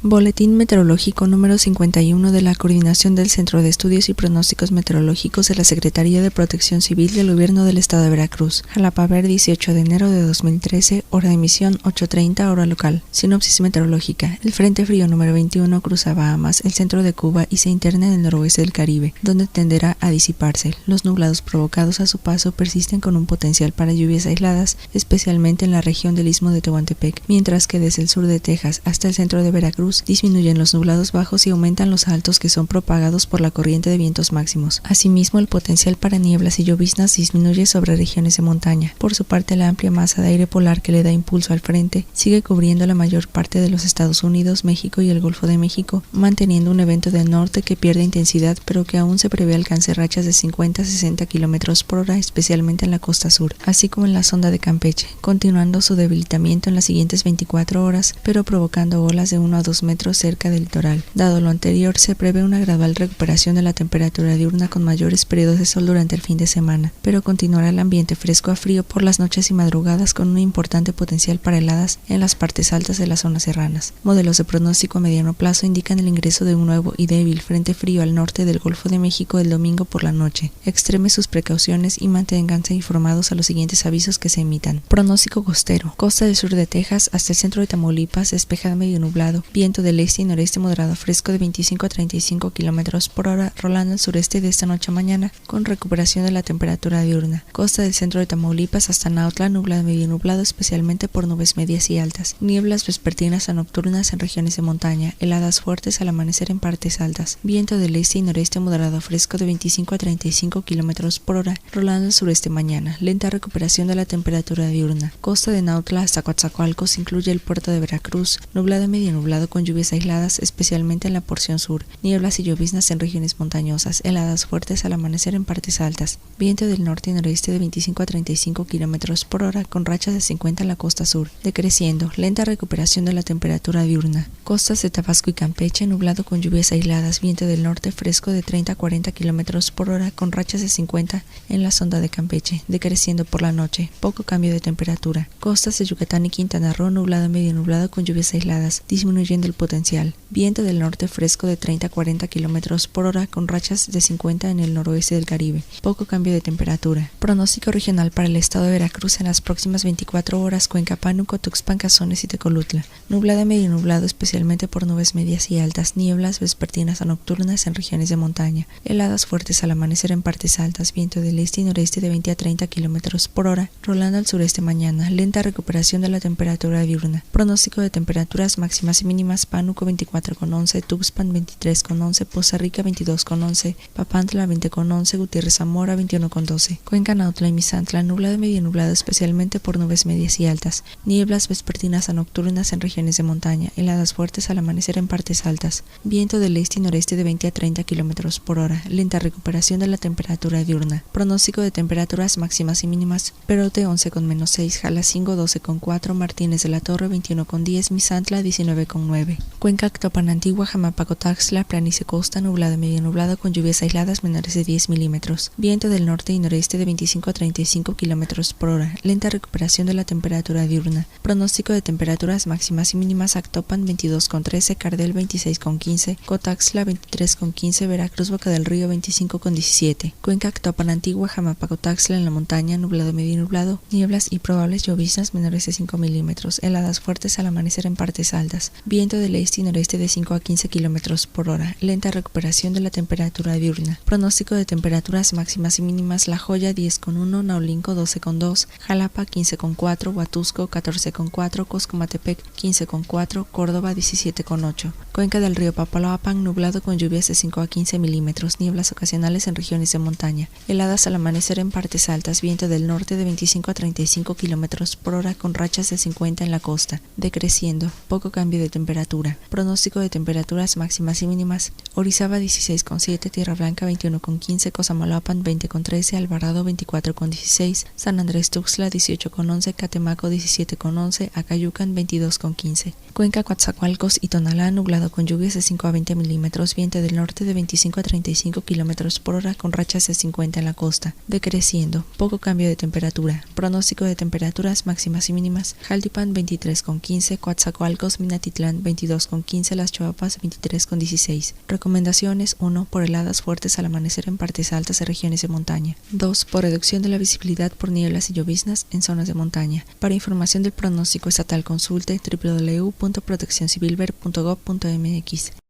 Boletín Meteorológico número 51 de la Coordinación del Centro de Estudios y Pronósticos Meteorológicos de la Secretaría de Protección Civil del Gobierno del Estado de Veracruz. Jalapa, 18 de enero de 2013, hora de emisión 8:30 hora local. Sinopsis meteorológica. El Frente Frío número 21 cruza Bahamas, el centro de Cuba y se interna en el noroeste del Caribe, donde tenderá a disiparse. Los nublados provocados a su paso persisten con un potencial para lluvias aisladas, especialmente en la región del Istmo de Tehuantepec, mientras que desde el sur de Texas hasta el centro de Veracruz disminuyen los nublados bajos y aumentan los altos que son propagados por la corriente de vientos máximos. Asimismo, el potencial para nieblas y lloviznas disminuye sobre regiones de montaña. Por su parte, la amplia masa de aire polar que le da impulso al frente sigue cubriendo la mayor parte de los Estados Unidos, México y el Golfo de México, manteniendo un evento del norte que pierde intensidad, pero que aún se prevé alcance rachas de 50 a 60 km por hora, especialmente en la costa sur, así como en la sonda de Campeche, continuando su debilitamiento en las siguientes 24 horas, pero provocando olas de 1 a 2 metros cerca del litoral. Dado lo anterior, se prevé una gradual recuperación de la temperatura diurna con mayores periodos de sol durante el fin de semana, pero continuará el ambiente fresco a frío por las noches y madrugadas con un importante potencial para heladas en las partes altas de las zonas serranas. Modelos de pronóstico a mediano plazo indican el ingreso de un nuevo y débil frente frío al norte del Golfo de México el domingo por la noche. Extreme sus precauciones y manténganse informados a los siguientes avisos que se emitan. Pronóstico costero. Costa del sur de Texas hasta el centro de Tamaulipas, despejado medio nublado, viento del este y noreste moderado fresco de 25 a 35 km por hora, rolando al sureste de esta noche a mañana, con recuperación de la temperatura diurna. Costa del centro de Tamaulipas hasta Nautla, nublado medio nublado, especialmente por nubes medias y altas. Nieblas vespertinas a nocturnas en regiones de montaña, heladas fuertes al amanecer en partes altas. Viento del este y noreste moderado fresco de 25 a 35 km por hora, rolando al sureste mañana. Lenta recuperación de la temperatura diurna. Costa de Nautla hasta Coatzacoalcos incluye el puerto de Veracruz, nublado medio nublado con lluvias aisladas, especialmente en la porción sur. Nieblas y lloviznas en regiones montañosas, heladas fuertes al amanecer en partes altas. Viento del norte y noroeste de 25 a 35 km por hora, con rachas de 50 en la costa sur. Decreciendo, lenta recuperación de la temperatura diurna. Costas de Tabasco y Campeche, nublado con lluvias aisladas, viento del norte fresco de 30 a 40 km por hora, con rachas de 50 en la sonda de Campeche. Decreciendo por la noche, poco cambio de temperatura. Costas de Yucatán y Quintana Roo, nublado medio nublado con lluvias aisladas, disminuyendo el potencial. Viento del norte fresco de 30 a 40 km por hora, con rachas de 50 en el noroeste del Caribe. Poco cambio de temperatura. Pronóstico regional para el estado de Veracruz en las próximas 24 horas: Cuenca, Pánuco, Tuxpan, Cazones y Tecolutla. Nublado medio nublado, especialmente por nubes medias y altas. Nieblas vespertinas a nocturnas en regiones de montaña. Heladas fuertes al amanecer en partes altas. Viento del este y noreste de 20 a 30 km por hora, rolando al sureste mañana. Lenta recuperación de la temperatura diurna. Pronóstico de temperaturas máximas y mínimas: Pánuco 24,11, Tuxpan 23,11, Poza Rica 22,11, Papantla 20,11, Gutiérrez Zamora 21,12. Cuenca, Nautla y Misantla, nublado medio nublado, especialmente por nubes medias y altas. Nieblas vespertinas a nocturnas en regiones de montaña. Heladas fuertes al amanecer en partes altas. Viento del este y noreste de 20 a 30 km por hora. Lenta recuperación de la temperatura diurna. Pronóstico de temperaturas máximas y mínimas: Perote 11,-6, Jalacingo 12,4, Martínez de la Torre 21,10, Misantla 19,9. Cuenca, Actopan Antigua, Jamapacotaxtla, planicie costa, nublado medio nublado con lluvias aisladas menores de 10 milímetros. Viento del norte y noreste de 25 a 35 km por hora. Lenta recuperación de la temperatura diurna. Pronóstico de temperaturas máximas y mínimas: Actopan 22,13, Cardel 26,15, Cotaxtla 23,15, Veracruz, Boca del Río 25,17. Cuenca, Actopan Antigua, Jamapacotaxtla en la montaña, nublado medio nublado, nieblas y probables lloviznas menores de 5 milímetros. Heladas fuertes al amanecer en partes altas. Viento del este y noreste de 5 a 15 km por hora. Lenta recuperación de la temperatura diurna. Pronóstico de temperaturas máximas y mínimas: La Joya 10,1, Naulinco 12,2, Jalapa 15,4, Huatusco 14,4, Coscomatepec 15,4, Córdoba 17,8. Cuenca del río Papaloapan, nublado con lluvias de 5 a 15 milímetros, nieblas ocasionales en regiones de montaña. Heladas al amanecer en partes altas, viento del norte de 25 a 35 km por hora con rachas de 50 en la costa. Decreciendo, poco cambio de temperatura. Pronóstico de temperaturas máximas y mínimas: Orizaba 16,7, Tierra Blanca 21,15, Cosamaloapan 20,13, Alvarado 24,16, San Andrés Tuxtla 18,11, Catemaco 17,11, Acayucan 22,15. Cuenca, Coatzacoalcos y Tonalá, nublado nublado con lluvias de 5 a 20 milímetros, viento del norte de 25 a 35 kilómetros por hora con rachas de 50 en la costa. Decreciendo, poco cambio de temperatura. Pronóstico de temperaturas máximas y mínimas. Jaltipan 23,15, Coatzacoalcos, Minatitlán 22,15, Las Choapas 23,16. Recomendaciones: 1. Por heladas fuertes al amanecer en partes altas de regiones de montaña. 2. Por reducción de la visibilidad por nieblas y lloviznas en zonas de montaña. Para información del pronóstico estatal consulte www.proteccioncivilver.gov.mx.